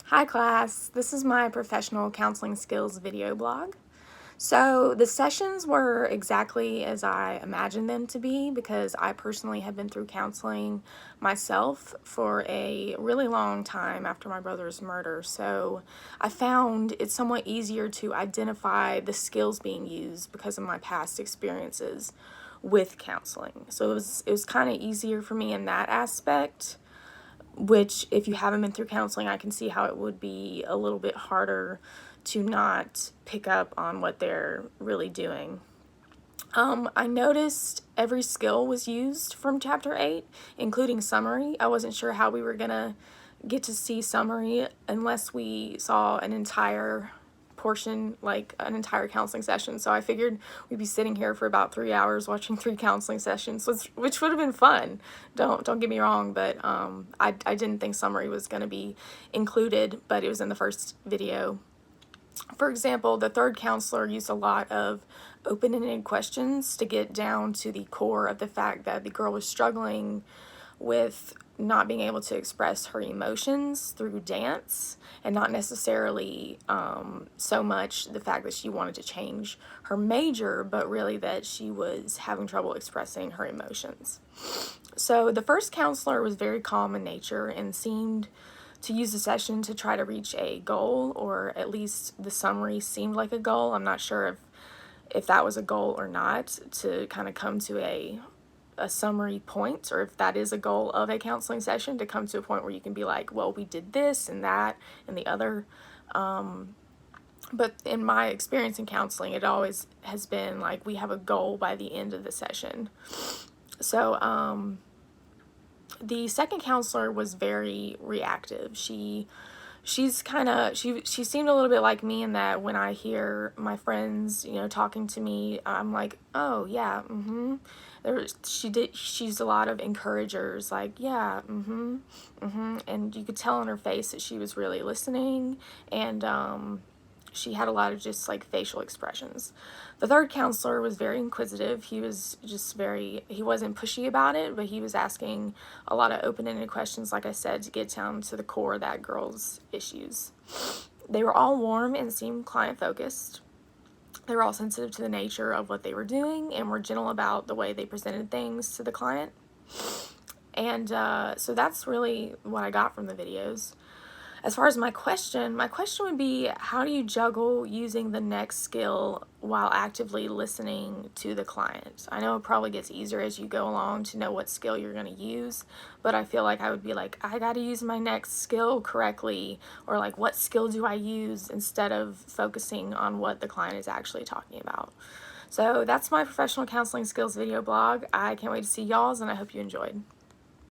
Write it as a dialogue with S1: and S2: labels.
S1: Hi class, this is my professional counseling skills video blog. So the sessions were exactly as I imagined them to be because I personally have been through counseling myself for a really long time after my brother's murder. So I found it somewhat easier to identify the skills being used because of my past experiences with counseling. So it was kind of easier for me in that aspect, which if you haven't been through counseling, I can see how it would be a little bit harder to not pick up on what they're really doing. I noticed every skill was used from chapter 8, including summary. I wasn't sure how we were gonna get to see summary unless we saw an entire portion, like an entire counseling session. So I figured we'd be sitting here for about 3 hours watching 3 counseling sessions, which would have been fun. Don't get me wrong, but I didn't think summary was going to be included, but it was in the first video. For example, the third counselor used a lot of open-ended questions to get down to the core of the fact that the girl was struggling with not being able to express her emotions through dance, and not necessarily so much the fact that she wanted to change her major, but really that she was having trouble expressing her emotions. So the first counselor was very calm in nature and seemed to use the session to try to reach a goal, or at least the summary seemed like a goal. I'm not sure if that was a goal or not, to kind of come to a summary point, or if that is a goal of a counseling session, to come to a point where you can be like, well, we did this and that and the other. But in my experience in counseling, it always has been like we have a goal by the end of the session. So the second counselor was very reactive. She seemed a little bit like me in that when I hear my friends, talking to me, I'm like, oh yeah, she's a lot of encouragers, like, yeah, and you could tell on her face that she was really listening, and she had a lot of just like facial expressions. The third counselor was very inquisitive. He was he wasn't pushy about it, but he was asking a lot of open-ended questions, like I said, to get down to the core of that girl's issues. They were all warm and seemed client-focused. They were all sensitive to the nature of what they were doing and were gentle about the way they presented things to the client. And so that's really what I got from the videos. As far as my question would be, how do you juggle using the next skill while actively listening to the client? I know it probably gets easier as you go along to know what skill you're going to use, but I feel like I would be like, I got to use my next skill correctly, or like, what skill do I use, instead of focusing on what the client is actually talking about. So that's my professional counseling skills video blog. I can't wait to see y'all's, and I hope you enjoyed.